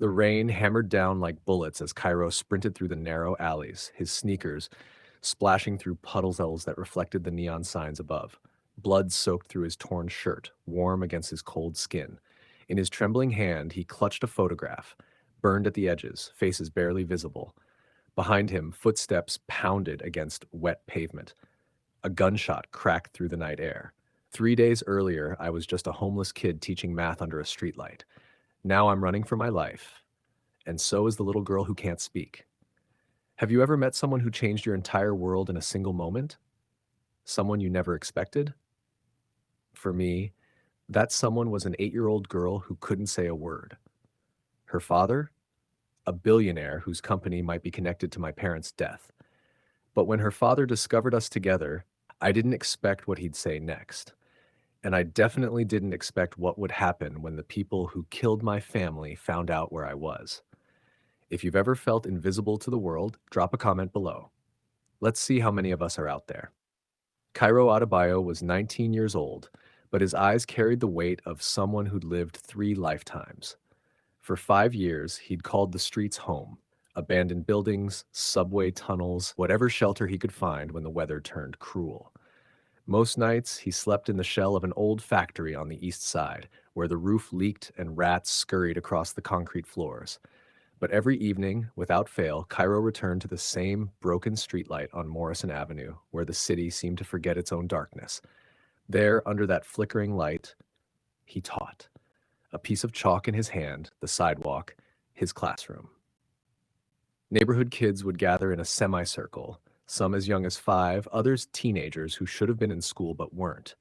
The rain hammered down like bullets as Cairo sprinted through the narrow alleys, his sneakers splashing through puddles that reflected the neon signs above. Blood soaked through his torn shirt, warm against his cold skin. In his trembling hand, he clutched a photograph, burned at the edges, faces barely visible. Behind him, footsteps pounded against wet pavement. A gunshot cracked through the night air. 3 days earlier, I was just a homeless kid teaching math under a streetlight. Now I'm running for my life, and so is the little girl who can't speak. Have you ever met someone who changed your entire world in a single moment? Someone you never expected? For me, that someone was an 8-year-old girl who couldn't say a word. Her father? A billionaire whose company might be connected to my parents' death. But when her father discovered us together, I didn't expect what he'd say next. And I definitely didn't expect what would happen when the people who killed my family found out where I was. If you've ever felt invisible to the world, drop a comment below. Let's see how many of us are out there. Cairo Adebayo was 19 years old, but his eyes carried the weight of someone who'd lived 3 lifetimes. For 5 years, he'd called the streets home, abandoned buildings, subway tunnels, whatever shelter he could find when the weather turned cruel. Most nights, he slept in the shell of an old factory on the east side, where the roof leaked and rats scurried across the concrete floors. But every evening, without fail, Cairo returned to the same broken streetlight on Morrison Avenue, where the city seemed to forget its own darkness. There, under that flickering light, he taught. A piece of chalk in his hand, the sidewalk, his classroom. Neighborhood kids would gather in a semicircle, some as young as 5, others teenagers who should have been in school but weren't.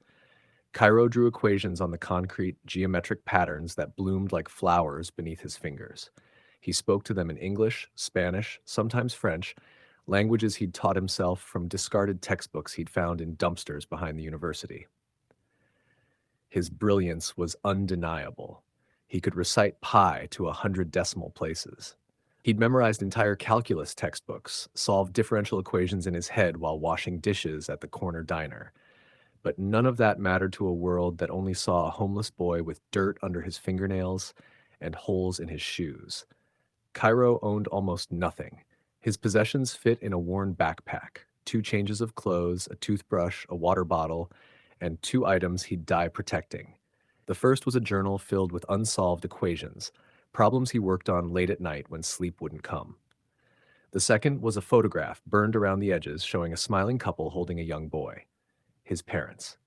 Cairo drew equations on the concrete, geometric patterns that bloomed like flowers beneath his fingers. He spoke to them in English, Spanish, sometimes French, languages he'd taught himself from discarded textbooks he'd found in dumpsters behind the university. His brilliance was undeniable. He could recite pi to 100 decimal places. He'd memorized entire calculus textbooks, solved differential equations in his head while washing dishes at the corner diner. But none of that mattered to a world that only saw a homeless boy with dirt under his fingernails and holes in his shoes. Cairo owned almost nothing. His possessions fit in a worn backpack, 2 changes of clothes, a toothbrush, a water bottle, and 2 items he'd die protecting. The first was a journal filled with unsolved equations, problems he worked on late at night when sleep wouldn't come. The second was a photograph burned around the edges showing a smiling couple holding a young boy. His parents,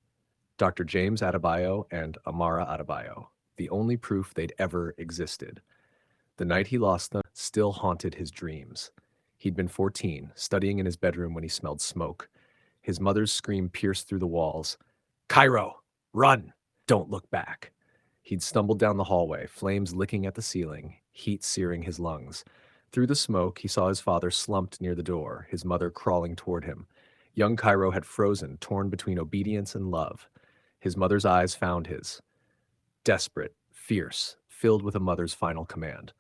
Dr. James Adebayo and Amara Adebayo, the only proof they'd ever existed. The night he lost them still haunted his dreams. He'd been 14, studying in his bedroom when he smelled smoke. His mother's scream pierced through the walls. "Cairo, run! Don't look back." He'd stumbled down the hallway, flames licking at the ceiling, heat searing his lungs. Through the smoke, he saw his father slumped near the door, his mother crawling toward him. Young Cairo had frozen, torn between obedience and love. His mother's eyes found his. Desperate, fierce, filled with a mother's final command.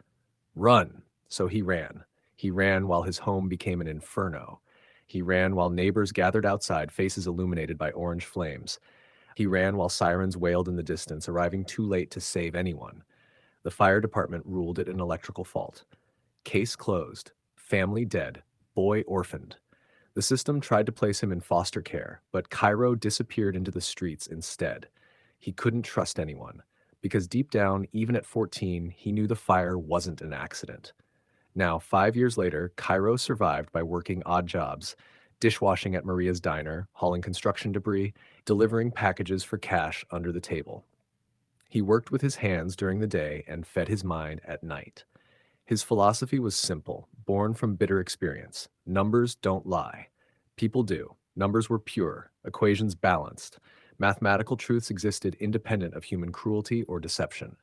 Run! So he ran. He ran while his home became an inferno. He ran while neighbors gathered outside, faces illuminated by orange flames. He ran while sirens wailed in the distance, arriving too late to save anyone. The fire department ruled it an electrical fault. Case closed. Family dead. Boy orphaned. The system tried to place him in foster care, but Cairo disappeared into the streets instead. He couldn't trust anyone, because deep down, even at 14, he knew the fire wasn't an accident. Now, 5 years later, Cairo survived by working odd jobs, dishwashing at Maria's diner, hauling construction debris, delivering packages for cash under the table. He worked with his hands during the day and fed his mind at night. His philosophy was simple, born from bitter experience. Numbers don't lie. People do. Numbers were pure, equations balanced. Mathematical truths existed independent of human cruelty or deception.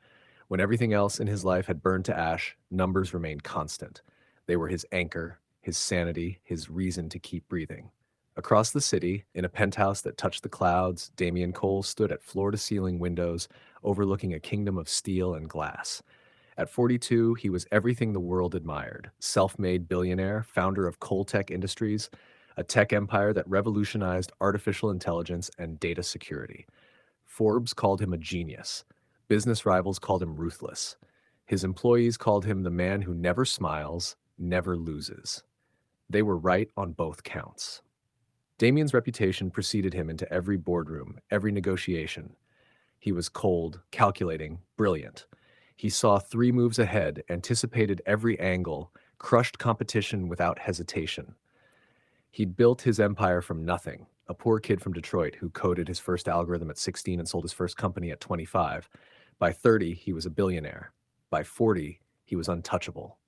When everything else in his life had burned to ash, numbers remained constant. They were his anchor, his sanity, his reason to keep breathing. Across the city, in a penthouse that touched the clouds, Damian Cole stood at floor-to-ceiling windows overlooking a kingdom of steel and glass. At 42, he was everything the world admired. Self-made billionaire, founder of Coltech Industries, a tech empire that revolutionized artificial intelligence and data security. Forbes called him a genius. Business rivals called him ruthless. His employees called him the man who never smiles, never loses. They were right on both counts. Damien's reputation preceded him into every boardroom, every negotiation. He was cold, calculating, brilliant. He saw 3 moves ahead, anticipated every angle, crushed competition without hesitation. He'd built his empire from nothing, a poor kid from Detroit who coded his first algorithm at 16 and sold his first company at 25. By 30, he was a billionaire. By 40, he was untouchable.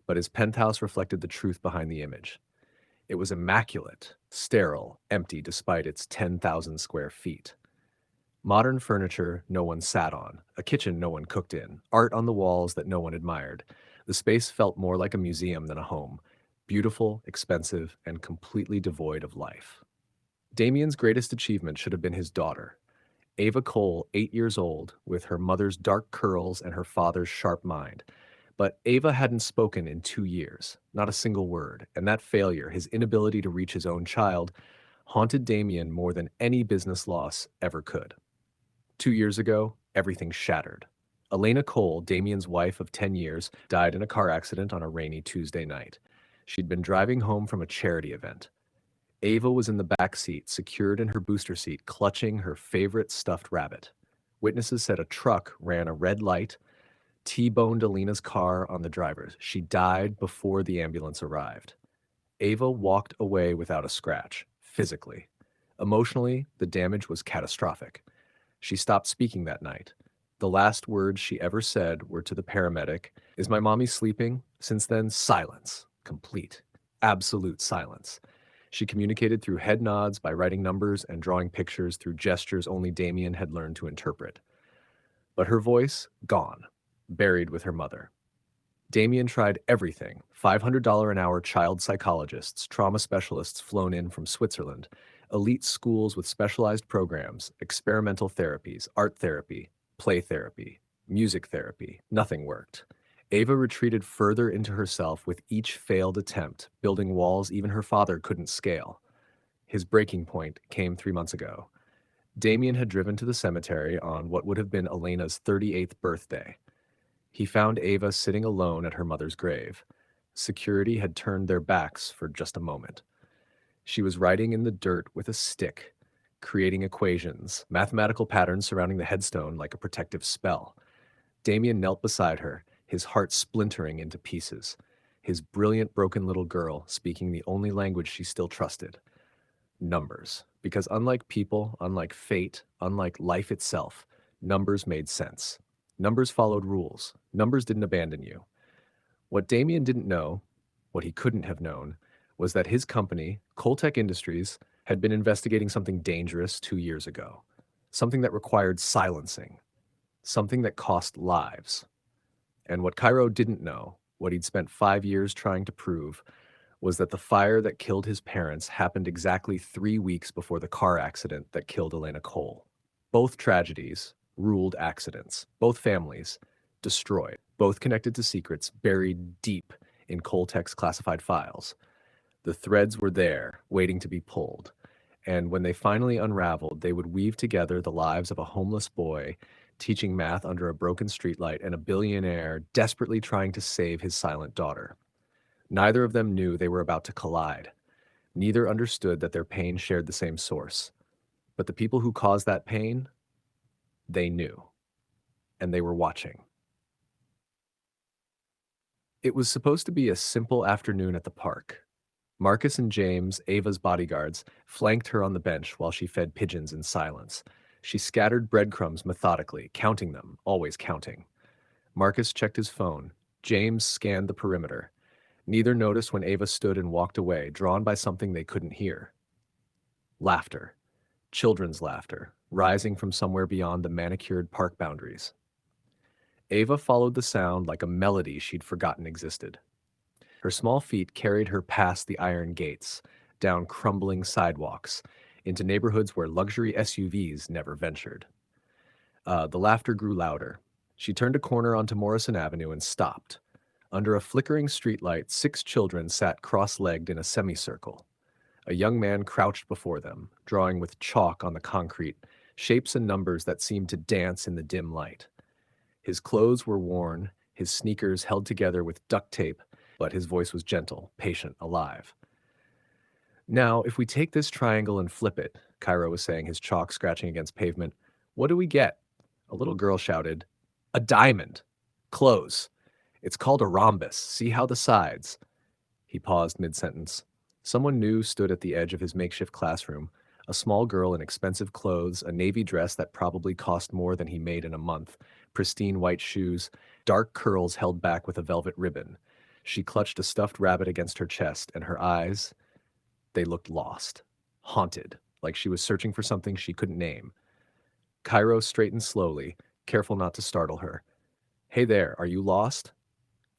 But his penthouse reflected the truth behind the image. It was immaculate, sterile, empty despite its 10,000 square feet. Modern furniture no one sat on, a kitchen no one cooked in, art on the walls that no one admired. The space felt more like a museum than a home, beautiful, expensive, and completely devoid of life. Damien's greatest achievement should have been his daughter, Ava Cole, 8 years old, with her mother's dark curls and her father's sharp mind. But Ava hadn't spoken in 2 years, not a single word, and that failure, his inability to reach his own child, haunted Damien more than any business loss ever could. 2 years ago, everything shattered. Elena Cole, Damien's wife of 10 years, died in a car accident on a rainy Tuesday night. She'd been driving home from a charity event. Ava was in the back seat, secured in her booster seat, clutching her favorite stuffed rabbit. Witnesses said a truck ran a red light, T-boned Elena's car on the driver's. She died before the ambulance arrived. Ava walked away without a scratch, physically. Emotionally, the damage was catastrophic. She stopped speaking that night. The last words she ever said were to the paramedic, "Is my mommy sleeping?" Since then, silence. Complete. Absolute silence. She communicated through head nods, by writing numbers and drawing pictures, through gestures only Damien had learned to interpret. But her voice, gone, buried with her mother. Damien tried everything: $500 an hour child psychologists, trauma specialists flown in from Switzerland, elite schools with specialized programs, experimental therapies, art therapy, play therapy, music therapy. Nothing worked. Ava retreated further into herself with each failed attempt, building walls even her father couldn't scale. His breaking point came 3 months ago. Damien had driven to the cemetery on what would have been Elena's 38th birthday. He found Ava sitting alone at her mother's grave. Security had turned their backs for just a moment. She was writing in the dirt with a stick, creating equations, mathematical patterns surrounding the headstone like a protective spell. Damien knelt beside her, his heart splintering into pieces. His brilliant, broken little girl speaking the only language she still trusted: numbers. Because unlike people, unlike fate, unlike life itself, numbers made sense. Numbers followed rules. Numbers didn't abandon you. What Damien didn't know, what he couldn't have known, was that his company, Coltech Industries, had been investigating something dangerous 2 years ago. Something that required silencing. Something that cost lives. And what Cairo didn't know, what he'd spent 5 years trying to prove, was that the fire that killed his parents happened exactly 3 weeks before the car accident that killed Elena Cole. Both tragedies, ruled accidents, both families, destroyed, both connected to secrets buried deep in Coltech's classified files. The threads were there, waiting to be pulled, and when they finally unraveled, they would weave together the lives of a homeless boy teaching math under a broken streetlight and a billionaire desperately trying to save his silent daughter. Neither of them knew they were about to collide. Neither understood that their pain shared the same source. But the people who caused that pain, they knew, and they were watching. It was supposed to be a simple afternoon at the park. Marcus and James, Ava's bodyguards, flanked her on the bench while she fed pigeons in silence. She scattered breadcrumbs methodically, counting them, always counting. Marcus checked his phone. James scanned the perimeter. Neither noticed when Ava stood and walked away, drawn by something they couldn't hear. Laughter. Children's laughter, rising from somewhere beyond the manicured park boundaries. Ava followed the sound like a melody she'd forgotten existed. Her small feet carried her past the iron gates, down crumbling sidewalks, into neighborhoods where luxury SUVs never ventured. The laughter grew louder. She turned a corner onto Morrison Avenue and stopped. Under a flickering streetlight, 6 children sat cross-legged in a semicircle. A young man crouched before them, drawing with chalk on the concrete, shapes and numbers that seemed to dance in the dim light. His clothes were worn, his sneakers held together with duct tape, but his voice was gentle, patient, alive. Now, if we take this triangle and flip it, Cairo was saying, his chalk scratching against pavement, what do we get? A little girl shouted, a diamond. Close. It's called a rhombus. See how the sides. He paused mid-sentence. Someone new stood at the edge of his makeshift classroom, a small girl in expensive clothes, a navy dress that probably cost more than he made in a month, pristine white shoes, dark curls held back with a velvet ribbon. She clutched a stuffed rabbit against her chest, and her eyes, they looked lost, haunted, like she was searching for something she couldn't name. Cairo straightened slowly, careful not to startle her. Hey there, are you lost?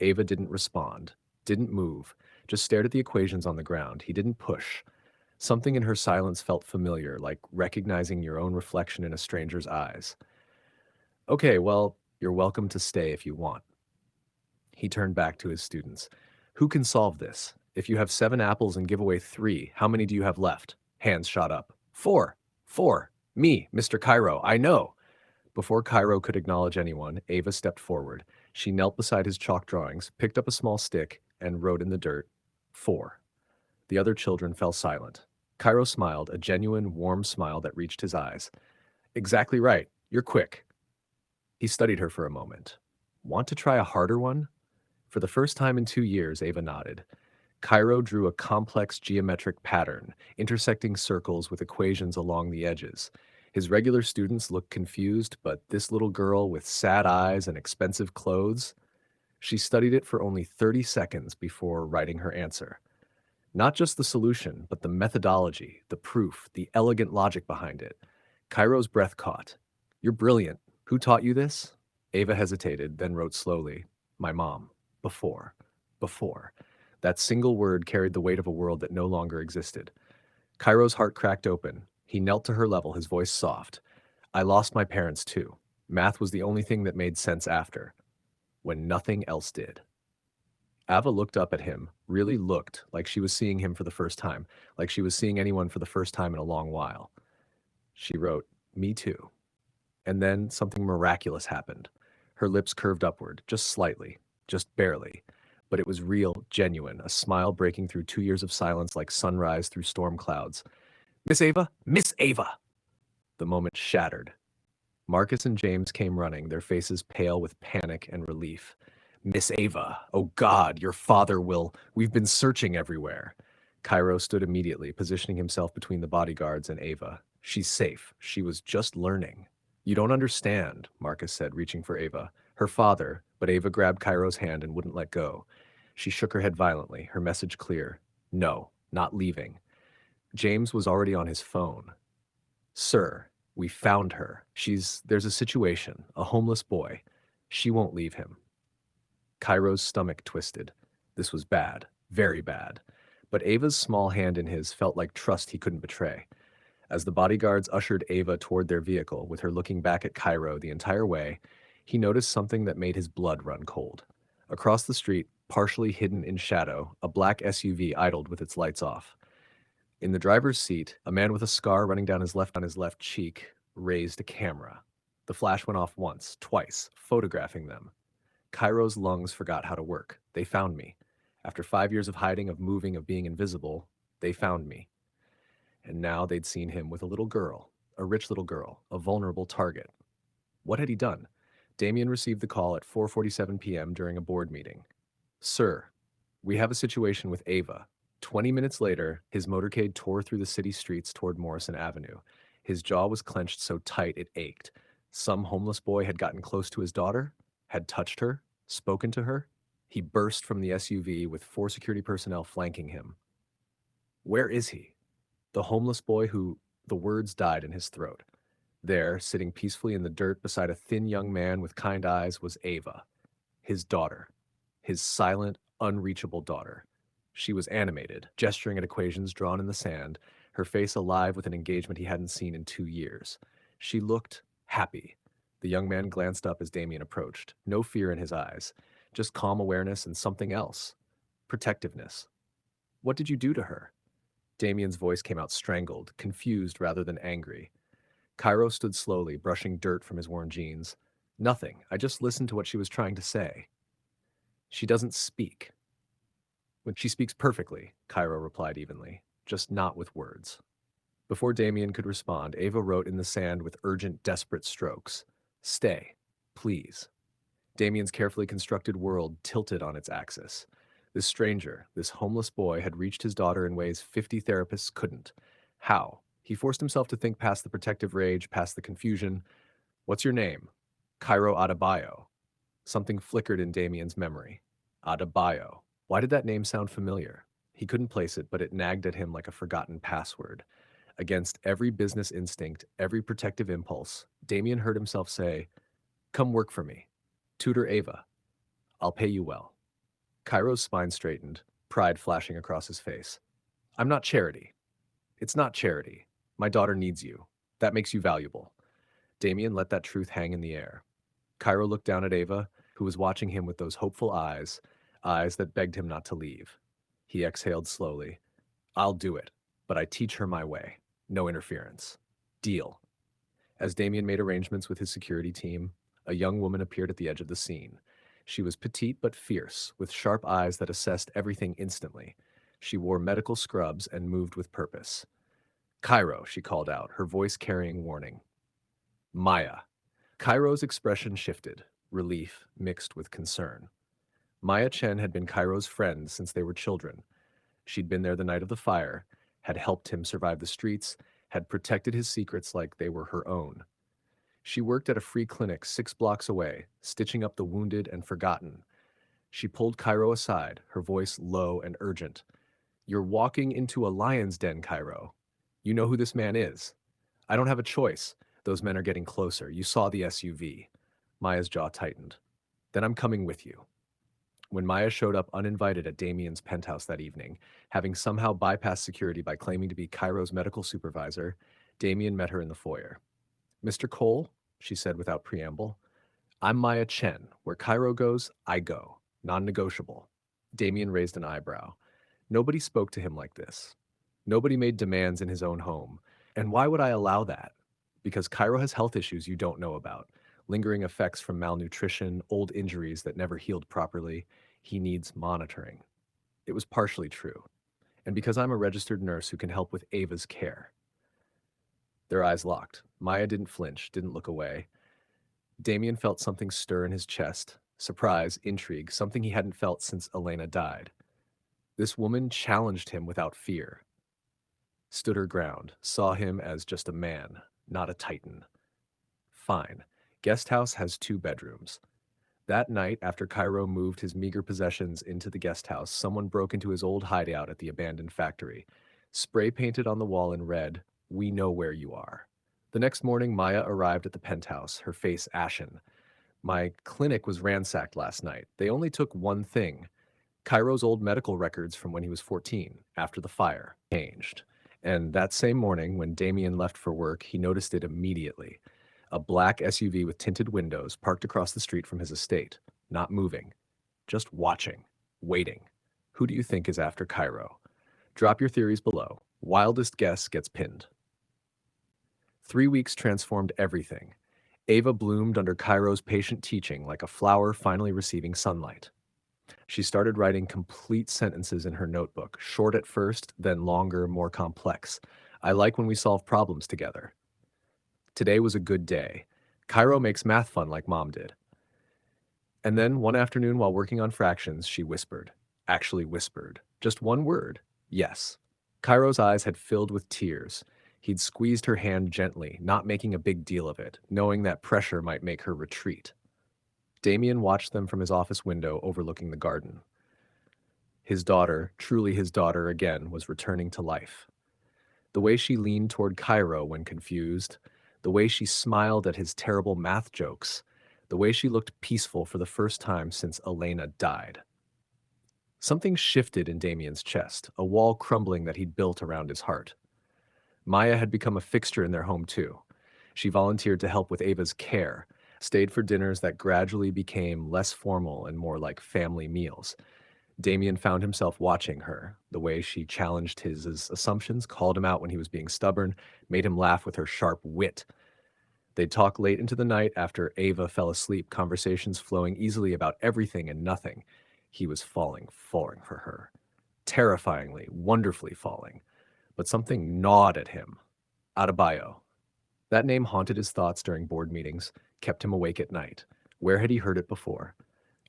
Ava didn't respond, didn't move, just stared at the equations on the ground. He didn't push. Something in her silence felt familiar, like recognizing your own reflection in a stranger's eyes. Okay, well, you're welcome to stay if you want. He turned back to his students. Who can solve this? If you have 7 apples and give away 3, how many do you have left? Hands shot up. 4. 4. Me, Mr. Cairo, I know. Before Cairo could acknowledge anyone, Ava stepped forward. She knelt beside his chalk drawings, picked up a small stick, and wrote in the dirt, 4. The other children fell silent. Cairo smiled, a genuine, warm smile that reached his eyes. Exactly right. You're quick. He studied her for a moment. Want to try a harder one? For the first time in 2 years, Ava nodded. Cairo drew a complex geometric pattern, intersecting circles with equations along the edges. His regular students looked confused, but this little girl with sad eyes and expensive clothes, she studied it for only 30 seconds before writing her answer. Not just the solution, but the methodology, the proof, the elegant logic behind it. Cairo's breath caught. You're brilliant. Who taught you this? Ava hesitated, then wrote slowly. My mom. Before. Before. That single word carried the weight of a world that no longer existed. Cairo's heart cracked open. He knelt to her level, his voice soft. I lost my parents too. Math was the only thing that made sense after, when nothing else did. Ava looked up at him, really looked like she was seeing him for the first time, like she was seeing anyone for the first time in a long while. She wrote, Me too. And then something miraculous happened. Her lips curved upward, just slightly, just barely. But it was real, genuine, a smile breaking through 2 years of silence like sunrise through storm clouds. Miss Ava? Miss Ava! The moment shattered. Marcus and James came running, their faces pale with panic and relief. Miss Ava, oh God, your father will. We've been searching everywhere. Cairo stood immediately, positioning himself between the bodyguards and Ava. She's safe. She was just learning. You don't understand, Marcus said, reaching for Ava. Her father, but Ava grabbed Cairo's hand and wouldn't let go. She shook her head violently, her message clear. No, not leaving. James was already on his phone. Sir, we found her. There's a situation, a homeless boy. She won't leave him. Cairo's stomach twisted. This was bad, very bad. But Ava's small hand in his felt like trust he couldn't betray. As the bodyguards ushered Ava toward their vehicle, with her looking back at Cairo the entire way, he noticed something that made his blood run cold. Across the street, partially hidden in shadow, a black SUV idled with its lights off. In the driver's seat, a man with a scar running down his left cheek raised a camera. The flash went off once, twice, photographing them. Cairo's lungs forgot how to work. They found me. After 5 years of hiding, of moving, of being invisible, they found me. And now they'd seen him with a little girl, a rich little girl, a vulnerable target. What had he done? Damien received the call at 4:47 p.m. during a board meeting. Sir, we have a situation with Ava. 20 minutes later, his motorcade tore through the city streets toward Morrison Avenue. His jaw was clenched so tight it ached. Some homeless boy had gotten close to his daughter, had touched her, spoken to her. He burst from the SUV with 4 security personnel flanking him. Where is he? The homeless boy who, the words died in his throat. There, sitting peacefully in the dirt beside a thin young man with kind eyes, was Ava, his daughter, his silent, unreachable daughter. She was animated, gesturing at equations drawn in the sand, her face alive with an engagement he hadn't seen in 2 years. She looked happy. The young man glanced up as Damien approached, no fear in his eyes, just calm awareness and something else, protectiveness. What did you do to her? Damien's voice came out strangled, confused rather than angry. Cairo stood slowly, brushing dirt from his worn jeans. Nothing. I just listened to what she was trying to say. She doesn't speak. When she speaks perfectly, Cairo replied evenly, just not with words. Before Damien could respond, Ava wrote in the sand with urgent, desperate strokes, "Stay, please." Damien's carefully constructed world tilted on its axis. This stranger, this homeless boy, had reached his daughter in ways 50 therapists couldn't. How? He forced himself to think past the protective rage, past the confusion. "What's your name?" "Cairo Adebayo." Something flickered in Damien's memory. Adebayo. Why did that name sound familiar? He couldn't place it, but it nagged at him like a forgotten password. Against every business instinct, every protective impulse, Damien heard himself say, "Come work for me. Tutor Ava. I'll pay you well." Cairo's spine straightened, pride flashing across his face. "I'm not charity. It's not charity. My daughter needs you. That makes you valuable." Damien let that truth hang in the air. Cairo looked down at Ava, who was watching him with those hopeful eyes, eyes that begged him not to leave. He exhaled slowly. "I'll do it, but I teach her my way. No interference. Deal." As Damien made arrangements with his security team, a young woman appeared at the edge of the scene. She was petite but fierce, with sharp eyes that assessed everything instantly. She wore medical scrubs and moved with purpose. "Cairo," she called out, her voice carrying warning. "Maya." Cairo's expression shifted, relief mixed with concern. Maya Chen had been Cairo's friend since they were children. She'd been there the night of the fire, had helped him survive the streets, had protected his secrets like they were her own. She worked at a free clinic 6 blocks away, stitching up the wounded and forgotten. She pulled Cairo aside, her voice low and urgent. "You're walking into a lion's den, Cairo. You know who this man is." "I don't have a choice. Those men are getting closer. You saw the SUV." Maya's jaw tightened. "Then I'm coming with you." When Maya showed up uninvited at Damien's penthouse that evening, having somehow bypassed security by claiming to be Cairo's medical supervisor, Damien met her in the foyer. "Mr. Cole," she said without preamble, "I'm Maya Chen. Where Cairo goes, I go. Non-negotiable." Damien raised an eyebrow. Nobody spoke to him like this. Nobody made demands in his own home. And why would I allow that? Because Cairo has health issues you don't know about. Lingering effects from malnutrition, old injuries that never healed properly. He needs monitoring. It was partially true. And because I'm a registered nurse who can help with Ava's care. Their eyes locked. Maya didn't flinch, didn't look away. Damien felt something stir in his chest. Surprise, intrigue, something he hadn't felt since Elena died. This woman challenged him without fear. Stood her ground, saw him as just a man, not a titan. Fine. Guest house has 2 bedrooms. That night, after Cairo moved his meager possessions into the guest house, someone broke into his old hideout at the abandoned factory. Spray painted on the wall in red, "We know where you are." The next morning, Maya arrived at the penthouse, her face ashen. "My clinic was ransacked last night. They only took one thing. Cairo's old medical records from when he was 14, after the fire, changed." And that same morning, when Damien left for work, he noticed it immediately. A black SUV with tinted windows parked across the street from his estate, not moving, just watching, waiting. Who do you think is after Cairo? Drop your theories below. Wildest guess gets pinned. 3 weeks transformed everything. Ava bloomed under Cairo's patient teaching like a flower finally receiving sunlight. She started writing complete sentences in her notebook, short at first, then longer, more complex. "I like when we solve problems together." Today was a good day. Cairo makes math fun like Mom did. And then one afternoon while working on fractions, she whispered. Actually whispered. Just one word. Yes. Cairo's eyes had filled with tears. He'd squeezed her hand gently, not making a big deal of it, knowing that pressure might make her retreat. Damien watched them from his office window overlooking the garden. His daughter, truly his daughter again, was returning to life. The way she leaned toward Cairo when confused, the way she smiled at his terrible math jokes, the way she looked peaceful for the first time since Elena died. Something shifted in Damien's chest, a wall crumbling that he'd built around his heart. Maya had become a fixture in their home too. She volunteered to help with Ava's care, stayed for dinners that gradually became less formal and more like family meals. Damien found himself watching her, the way she challenged his assumptions, called him out when he was being stubborn, made him laugh with her sharp wit. They'd talk late into the night after Ava fell asleep, conversations flowing easily about everything and nothing. He was falling for her. Terrifyingly, wonderfully falling. But something gnawed at him. Adebayo. That name haunted his thoughts during board meetings, kept him awake at night. Where had he heard it before?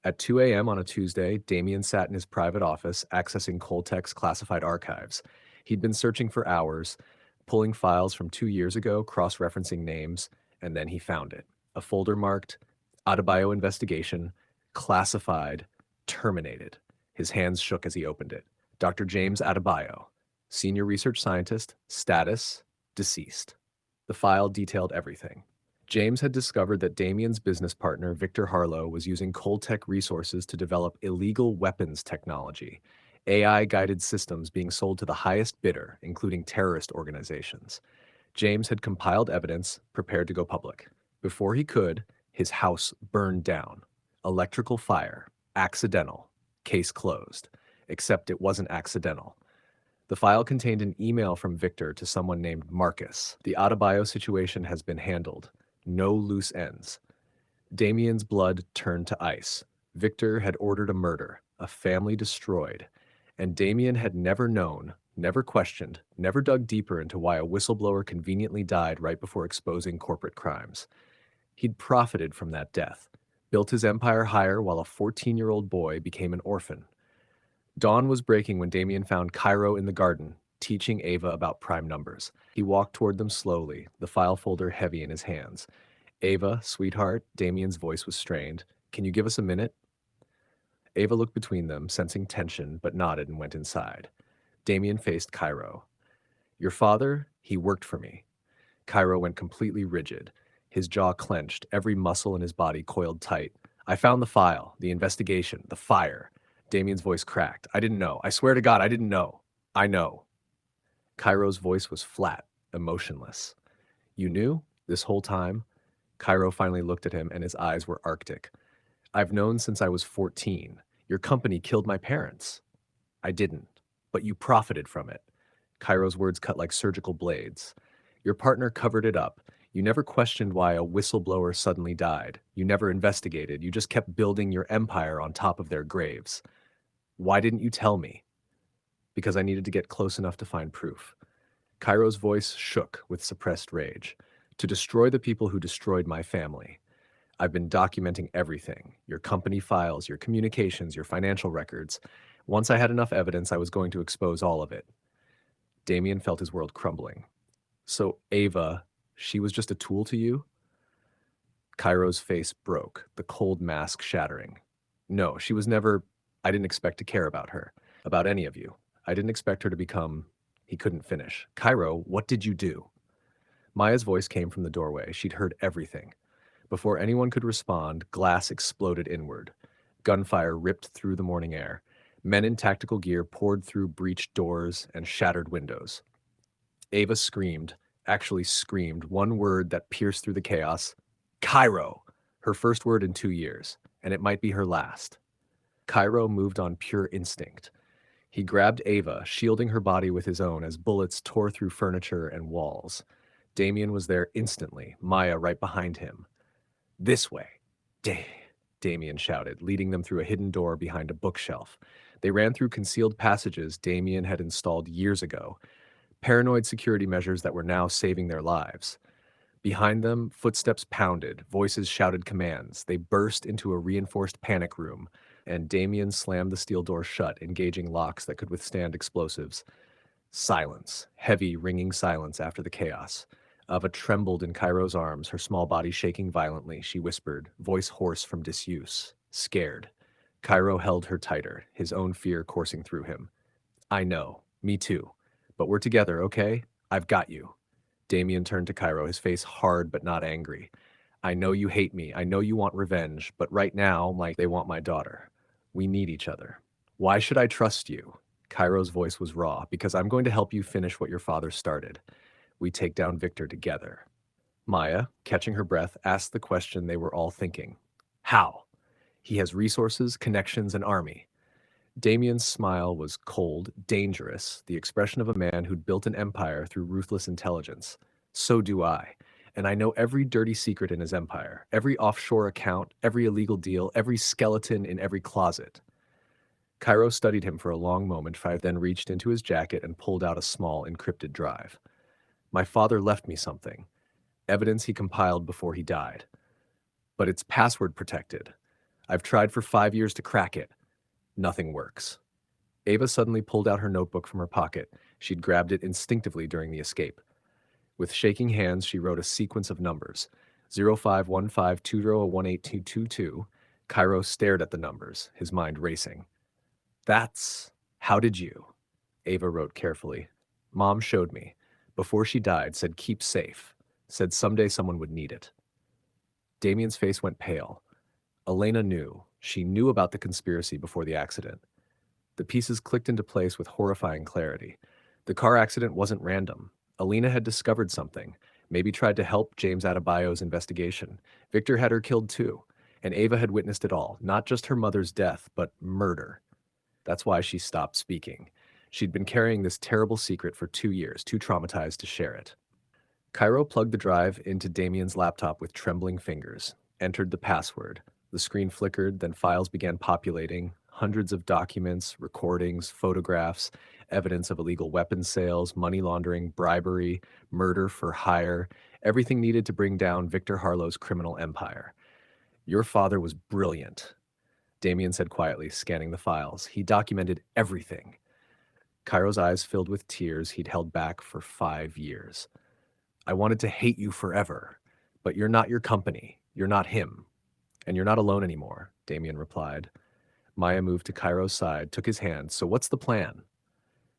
At 2 a.m. on a Tuesday, Damien sat in his private office, accessing Coltech's classified archives. He'd been searching for hours, pulling files from 2 years ago, cross-referencing names, and then he found it. A folder marked Adebayo Investigation, Classified, Terminated. His hands shook as he opened it. Dr. James Adebayo, Senior Research Scientist, status, deceased. The file detailed everything. James had discovered that Damien's business partner, Victor Harlow, was using Coltech resources to develop illegal weapons technology, AI-guided systems being sold to the highest bidder, including terrorist organizations. James had compiled evidence, prepared to go public. Before he could, his house burned down. Electrical fire. Accidental. Case closed. Except it wasn't accidental. The file contained an email from Victor to someone named Marcus. The Adebayo situation has been handled. No loose ends. Damien's blood turned to ice. Victor had ordered a murder, a family destroyed, and Damien had never known, never questioned, never dug deeper into why a whistleblower conveniently died right before exposing corporate crimes. He'd profited from that death, built his empire higher while a 14-year-old boy became an orphan. Dawn was breaking when Damien found Cairo in the garden, teaching Ava about prime numbers. He walked toward them slowly, the file folder heavy in his hands. Ava, sweetheart, Damien's voice was strained. Can you give us a minute? Ava looked between them, sensing tension, but nodded and went inside. Damien faced Cairo. Your father, he worked for me. Cairo went completely rigid. His jaw clenched, every muscle in his body coiled tight. I found the file, the investigation, the fire. Damien's voice cracked. I didn't know. I swear to God, I didn't know. I know. Cairo's voice was flat, emotionless. You knew? This whole time? Cairo finally looked at him and his eyes were arctic. I've known since I was 14. Your company killed my parents. I didn't, but you profited from it. Cairo's words cut like surgical blades. Your partner covered it up. You never questioned why a whistleblower suddenly died. You never investigated. You just kept building your empire on top of their graves. Why didn't you tell me? Because I needed to get close enough to find proof. Cairo's voice shook with suppressed rage. To destroy the people who destroyed my family. I've been documenting everything. Your company files, your communications, your financial records. Once I had enough evidence, I was going to expose all of it. Damien felt his world crumbling. So Ava, she was just a tool to you? Cairo's face broke, the cold mask shattering. No, she was never... I didn't expect to care about her, about any of you. I didn't expect her to become... He couldn't finish. Cairo, what did you do? Maya's voice came from the doorway. She'd heard everything. Before anyone could respond, glass exploded inward. Gunfire ripped through the morning air. Men in tactical gear poured through breached doors and shattered windows. Ava screamed, actually screamed, one word that pierced through the chaos. Cairo! Her first word in 2 years, and it might be her last. Cairo moved on pure instinct. He grabbed Ava, shielding her body with his own as bullets tore through furniture and walls. Damien was there instantly, Maya right behind him. This way. Damien shouted, leading them through a hidden door behind a bookshelf. They ran through concealed passages Damien had installed years ago, paranoid security measures that were now saving their lives. Behind them, footsteps pounded, voices shouted commands. They burst into a reinforced panic room, and Damien slammed the steel door shut, engaging locks that could withstand explosives. Silence, heavy, ringing silence after the chaos. Ava trembled in Cairo's arms, her small body shaking violently. She whispered, voice hoarse from disuse, scared. Cairo held her tighter, his own fear coursing through him. I know, me too. But we're together, okay? I've got you. Damien turned to Cairo, his face hard but not angry. I know you hate me. I know you want revenge, but right now, like they want my daughter. We need each other. Why should I trust you? Cairo's voice was raw, because I'm going to help you finish what your father started. We take down Victor together. Maya, catching her breath, asked the question they were all thinking. How? He has resources, connections, and army. Damien's smile was cold, dangerous, the expression of a man who'd built an empire through ruthless intelligence. So do I. And I know every dirty secret in his empire, every offshore account, every illegal deal, every skeleton in every closet. Cairo studied him for a long moment, then reached into his jacket and pulled out a small, encrypted drive. My father left me something, evidence he compiled before he died. But it's password protected. I've tried for 5 years to crack it. Nothing works. Ava suddenly pulled out her notebook from her pocket. She'd grabbed it instinctively during the escape. With shaking hands, she wrote a sequence of numbers. 0515201822. Cairo stared at the numbers, his mind racing. That's... How did you? Ava wrote carefully. Mom showed me. Before she died, said keep safe. Said someday someone would need it. Damien's face went pale. Elena knew. She knew about the conspiracy before the accident. The pieces clicked into place with horrifying clarity. The car accident wasn't random. Alina had discovered something, maybe tried to help James Adebayo's investigation. Victor had her killed too, and Ava had witnessed it all, not just her mother's death, but murder. That's why she stopped speaking. She'd been carrying this terrible secret for 2 years, too traumatized to share it. Cairo plugged the drive into Damien's laptop with trembling fingers, entered the password. The screen flickered, then files began populating, hundreds of documents, recordings, photographs, evidence of illegal weapons sales, money laundering, bribery, murder for hire, everything needed to bring down Victor Harlow's criminal empire. Your father was brilliant, Damien said quietly, scanning the files. He documented everything. Cairo's eyes filled with tears he'd held back for 5 years. I wanted to hate you forever, but you're not your company. You're not him. And you're not alone anymore, Damien replied. Maya moved to Cairo's side, took his hand. So what's the plan?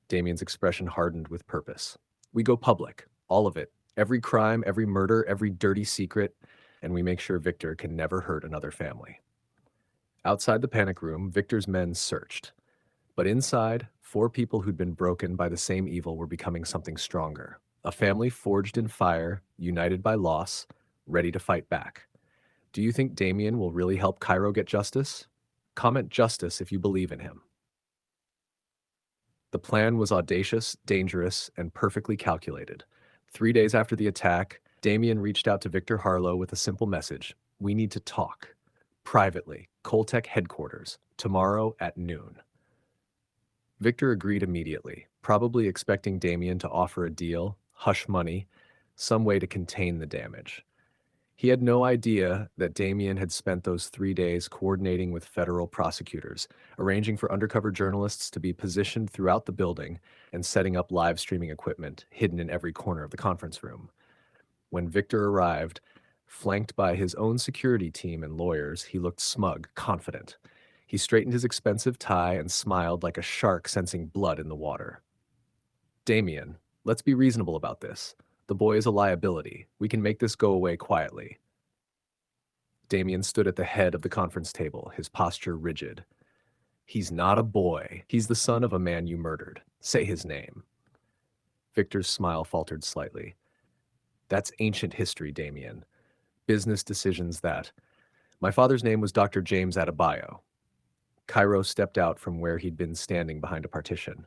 Damien's expression hardened with purpose. We go public, all of it. Every crime, every murder, every dirty secret, and we make sure Victor can never hurt another family. Outside the panic room, Victor's men searched. But inside, 4 people who'd been broken by the same evil were becoming something stronger. A family forged in fire, united by loss, ready to fight back. Do you think Damien will really help Cairo get justice? Comment justice if you believe in him. The plan was audacious, dangerous, and perfectly calculated. 3 days after the attack, Damien reached out to Victor Harlow with a simple message. We need to talk. Privately, Coltec headquarters, tomorrow at noon. Victor agreed immediately, probably expecting Damien to offer a deal, hush money, some way to contain the damage. He had no idea that Damien had spent those 3 days coordinating with federal prosecutors, arranging for undercover journalists to be positioned throughout the building and setting up live streaming equipment hidden in every corner of the conference room. When Victor arrived, flanked by his own security team and lawyers, he looked smug, confident. He straightened his expensive tie and smiled like a shark sensing blood in the water. Damien, let's be reasonable about this. The boy is a liability. We can make this go away quietly. Damien stood at the head of the conference table, his posture rigid. He's not a boy. He's the son of a man you murdered. Say his name. Victor's smile faltered slightly. That's ancient history, Damien. Business decisions that. My father's name was Dr. James Adebayo. Cairo stepped out from where he'd been standing behind a partition.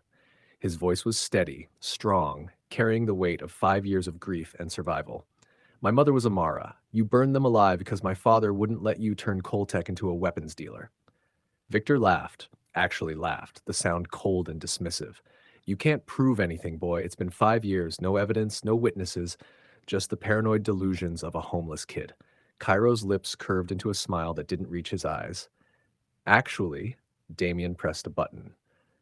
His voice was steady, strong, carrying the weight of 5 years of grief and survival. My mother was Amara. You burned them alive because my father wouldn't let you turn Coltec into a weapons dealer. Victor laughed, actually laughed, the sound cold and dismissive. You can't prove anything, boy. It's been 5 years, no evidence, no witnesses, just the paranoid delusions of a homeless kid. Cairo's lips curved into a smile that didn't reach his eyes. Actually, Damien pressed a button.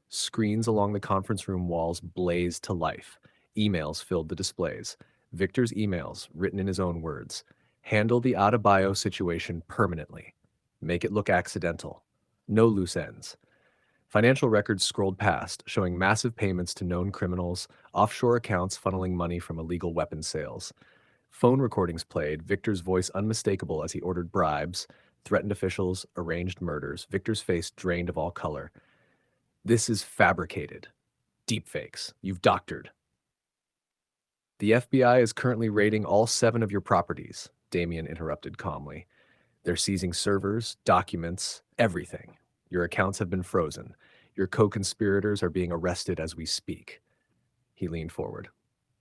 Screens along the conference room walls blazed to life. Emails filled the displays. Victor's emails, written in his own words. Handle the Adebayo situation permanently. Make it look accidental. No loose ends. Financial records scrolled past, showing massive payments to known criminals, offshore accounts funneling money from illegal weapons sales. Phone recordings played, Victor's voice unmistakable as he ordered bribes, threatened officials, arranged murders. Victor's face drained of all color. This is fabricated. Deepfakes. You've doctored. The FBI is currently raiding all 7 of your properties, Damien interrupted calmly. They're seizing servers, documents, everything. Your accounts have been frozen. Your co-conspirators are being arrested as we speak. He leaned forward.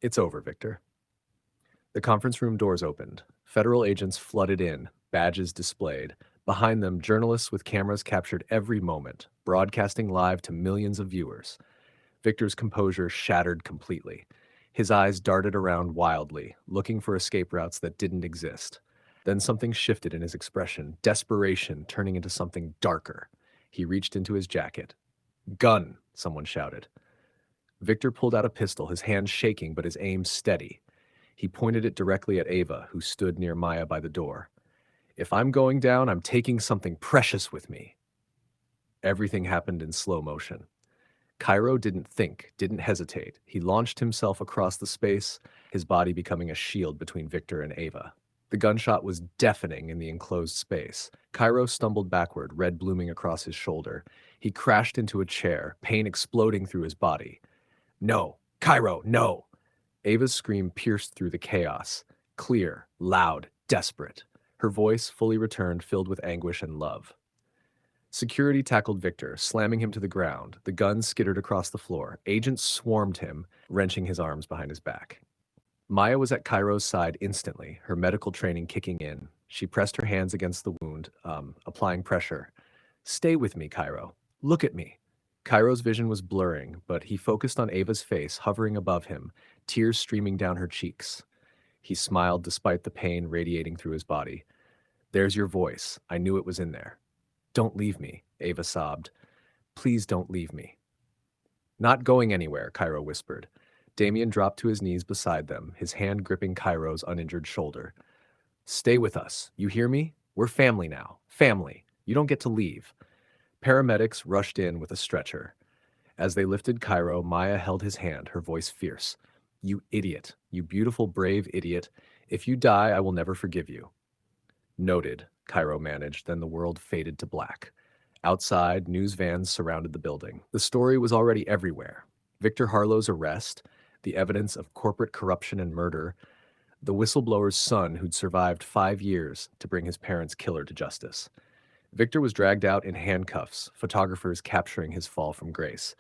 It's over, Victor. The conference room doors opened. Federal agents flooded in, badges displayed, Behind them, journalists with cameras captured every moment, broadcasting live to millions of viewers. Victor's composure shattered completely. His eyes darted around wildly, looking for escape routes that didn't exist. Then something shifted in his expression, desperation turning into something darker. He reached into his jacket. "Gun!" someone shouted. Victor pulled out a pistol, his hand shaking but his aim steady. He pointed it directly at Ava, who stood near Maya by the door. "If I'm going down, I'm taking something precious with me." Everything happened in slow motion. Cairo didn't think, didn't hesitate. He launched himself across the space, his body becoming a shield between Victor and Ava. The gunshot was deafening in the enclosed space. Cairo stumbled backward, red blooming across his shoulder. He crashed into a chair, pain exploding through his body. "No! Cairo, no!" Ava's scream pierced through the chaos. Clear, loud, desperate. Her voice, fully returned, filled with anguish and love. Security tackled Victor, slamming him to the ground. The gun skittered across the floor. Agents swarmed him, wrenching his arms behind his back. Maya was at Cairo's side instantly, her medical training kicking in. She pressed her hands against the wound, applying pressure. "Stay with me, Cairo. Look at me." Cairo's vision was blurring, but he focused on Ava's face, hovering above him, tears streaming down her cheeks. He smiled despite the pain radiating through his body. "There's your voice. I knew it was in there." "Don't leave me," Ava sobbed. "Please don't leave me." "Not going anywhere," Cairo whispered. Damien dropped to his knees beside them, his hand gripping Cairo's uninjured shoulder. "Stay with us. You hear me? We're family now. Family. You don't get to leave." Paramedics rushed in with a stretcher. As they lifted Cairo, Maya held his hand, her voice fierce. "You idiot. You beautiful, brave idiot. If you die, I will never forgive you." "Noted," Cairo managed, then the world faded to black. Outside, news vans surrounded the building. The story was already everywhere. Victor Harlow's arrest, the evidence of corporate corruption and murder, the whistleblower's son who'd survived 5 years to bring his parents' killer to justice. Victor was dragged out in handcuffs, photographers capturing his fall from grace.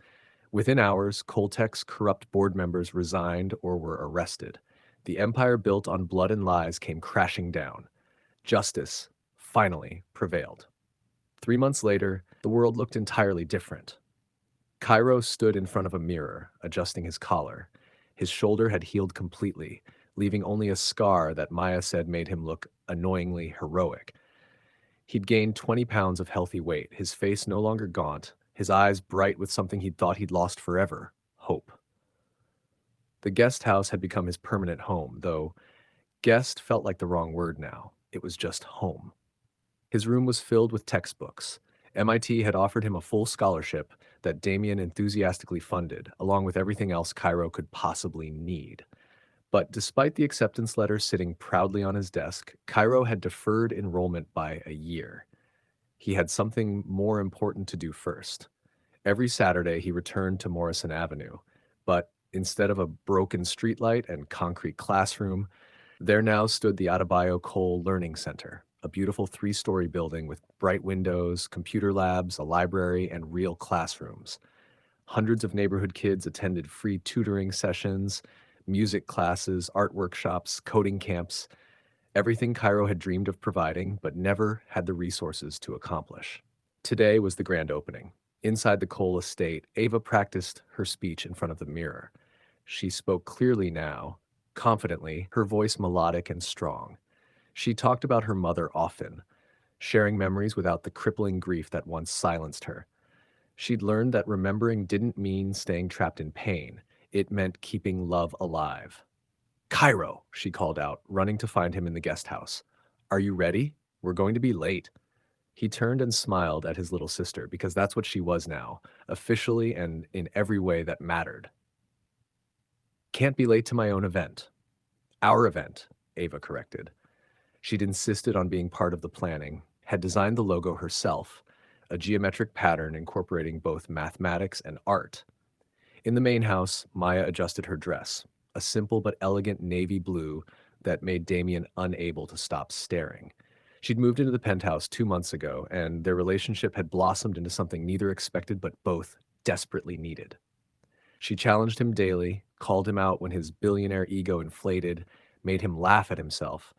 Within hours, Coltech's corrupt board members resigned or were arrested. The empire built on blood and lies came crashing down. Justice, finally, prevailed. 3 months later, the world looked entirely different. Cairo stood in front of a mirror, adjusting his collar. His shoulder had healed completely, leaving only a scar that Maya said made him look annoyingly heroic. He'd gained 20 pounds of healthy weight, his face no longer gaunt, his eyes bright with something he'd thought he'd lost forever, hope. The guest house had become his permanent home, though guest felt like the wrong word now. It was just home. His room was filled with textbooks. MIT had offered him a full scholarship that Damien enthusiastically funded, along with everything else Cairo could possibly need. But despite the acceptance letter sitting proudly on his desk, Cairo had deferred enrollment by a year. He had something more important to do first. Every Saturday, he returned to Morrison Avenue, but instead of a broken streetlight and concrete classroom, there now stood the Adebayo Cole Learning Center, a beautiful 3-story building with bright windows, computer labs, a library, and real classrooms. Hundreds of neighborhood kids attended free tutoring sessions, music classes, art workshops, coding camps, everything Cairo had dreamed of providing, but never had the resources to accomplish. Today was the grand opening. Inside the Cole estate, Ava practiced her speech in front of the mirror. She spoke clearly now, confidently, her voice melodic and strong. She talked about her mother often, sharing memories without the crippling grief that once silenced her. She'd learned that remembering didn't mean staying trapped in pain. It meant keeping love alive. "Cairo," she called out, running to find him in the guest house. "Are you ready? We're going to be late." He turned and smiled at his little sister, because that's what she was now, officially and in every way that mattered. "Can't be late to my own event." "Our event," Ava corrected. She'd insisted on being part of the planning, had designed the logo herself, a geometric pattern incorporating both mathematics and art. In the main house, Maya adjusted her dress, a simple but elegant navy blue that made Damien unable to stop staring. She'd moved into the penthouse 2 months ago, and their relationship had blossomed into something neither expected but both desperately needed. She challenged him daily, called him out when his billionaire ego inflated, made him laugh at himself.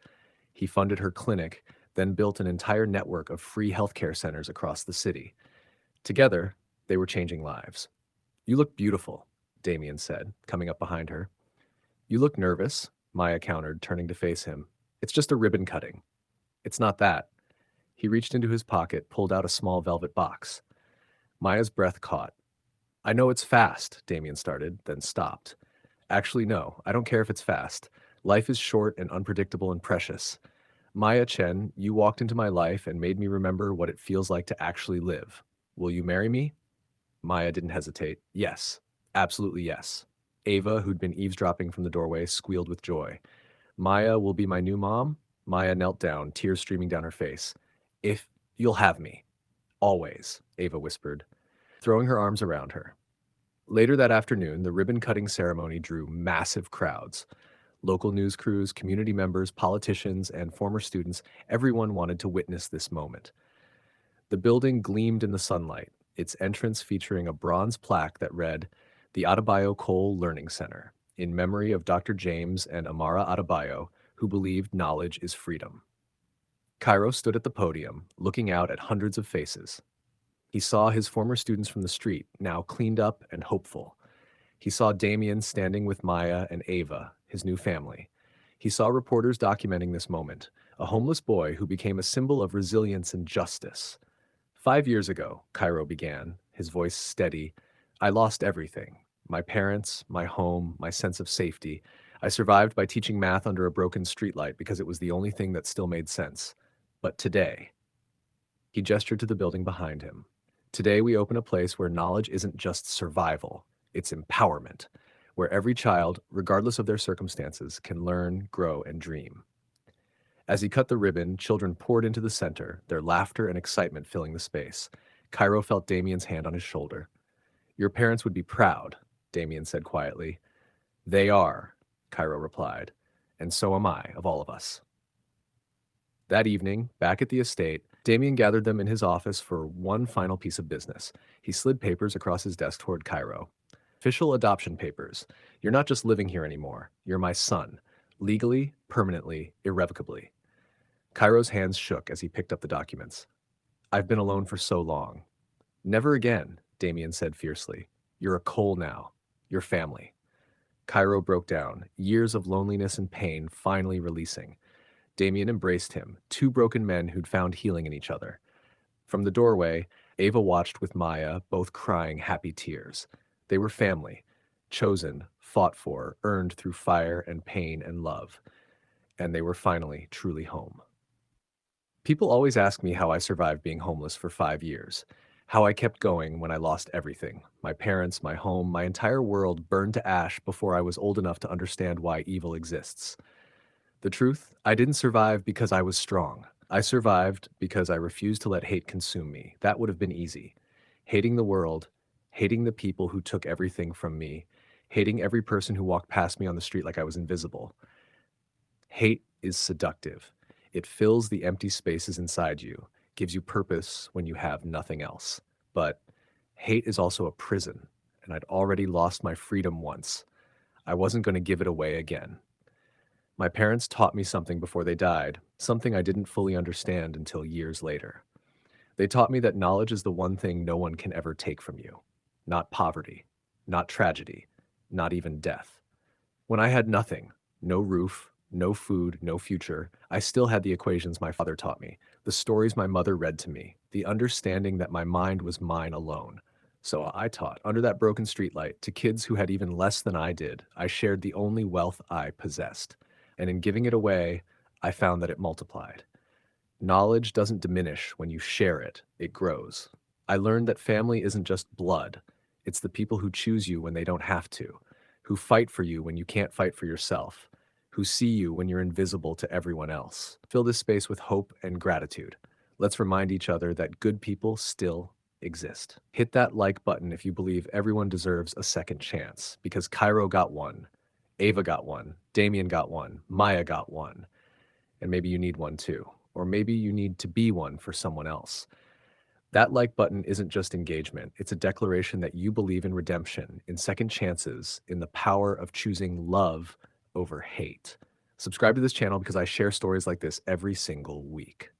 He funded her clinic, then built an entire network of free healthcare centers across the city. Together, they were changing lives. "You look beautiful," Damien said, coming up behind her. "You look nervous," Maya countered, turning to face him. "It's just a ribbon cutting." "It's not that." He reached into his pocket, pulled out a small velvet box. Maya's breath caught. "I know it's fast," Damien started, then stopped. "Actually, no, I don't care if it's fast. Life is short and unpredictable and precious. Maya Chen, you walked into my life and made me remember what it feels like to actually live. Will you marry me?" Maya didn't hesitate. "Yes, absolutely yes." Ava, who'd been eavesdropping from the doorway, squealed with joy. "Maya will be my new mom?" Maya knelt down, tears streaming down her face. "If you'll have me. Always," Ava whispered, throwing her arms around her. Later that afternoon, the ribbon-cutting ceremony drew massive crowds. Local news crews, community members, politicians, and former students, everyone wanted to witness this moment. The building gleamed in the sunlight, its entrance featuring a bronze plaque that read, "The Adebayo Cole Learning Center," in memory of Dr. James and Amara Adebayo, who believed knowledge is freedom. Cairo stood at the podium, looking out at hundreds of faces. He saw his former students from the street, now cleaned up and hopeful. He saw Damien standing with Maya and Ava, his new family. He saw reporters documenting this moment, a homeless boy who became a symbol of resilience and justice. "5 years ago," Cairo began, his voice steady, "I lost everything. My parents, my home, my sense of safety. I survived by teaching math under a broken streetlight because it was the only thing that still made sense. But today," he gestured to the building behind him, "today we open a place where knowledge isn't just survival, it's empowerment, where every child, regardless of their circumstances, can learn, grow, and dream." As he cut the ribbon, children poured into the center, their laughter and excitement filling the space. Cairo felt Damien's hand on his shoulder. "Your parents would be proud," Damien said quietly. "They are," Cairo replied, "and so am I, of all of us." That evening, back at the estate, Damien gathered them in his office for one final piece of business. He slid papers across his desk toward Cairo. "Official adoption papers. You're not just living here anymore. You're my son. Legally, permanently, irrevocably." Cairo's hands shook as he picked up the documents. "I've been alone for so long." "Never again," Damien said fiercely. "You're a Cole now. Your family." Cairo broke down, years of loneliness and pain finally releasing. Damien embraced him, two broken men who'd found healing in each other. From the doorway, Ava watched with Maya, both crying happy tears. They were family, chosen, fought for, earned through fire and pain and love. And they were finally truly home. People always ask me how I survived being homeless for 5 years, how I kept going when I lost everything, my parents, my home, my entire world burned to ash before I was old enough to understand why evil exists. The truth, I didn't survive because I was strong. I survived because I refused to let hate consume me. That would have been easy. Hating the world, hating the people who took everything from me, hating every person who walked past me on the street like I was invisible. Hate is seductive. It fills the empty spaces inside you, gives you purpose when you have nothing else. But hate is also a prison, and I'd already lost my freedom once. I wasn't going to give it away again. My parents taught me something before they died, something I didn't fully understand until years later. They taught me that knowledge is the one thing no one can ever take from you. Not poverty, not tragedy, not even death. When I had nothing, no roof, no food, no future, I still had the equations my father taught me, the stories my mother read to me, the understanding that my mind was mine alone. So I taught, under that broken streetlight, to kids who had even less than I did. I shared the only wealth I possessed. And in giving it away, I found that it multiplied. Knowledge doesn't diminish when you share it, it grows. I learned that family isn't just blood, it's the people who choose you when they don't have to, who fight for you when you can't fight for yourself, who see you when you're invisible to everyone else. Fill this space with hope and gratitude. Let's remind each other that good people still exist. Hit that like button if you believe everyone deserves a second chance, because Cairo got one, Ava got one, Damien got one, Maya got one, and maybe you need one too. Or maybe you need to be one for someone else. That like button isn't just engagement, it's a declaration that you believe in redemption, in second chances, in the power of choosing love over hate. Subscribe to this channel because I share stories like this every single week.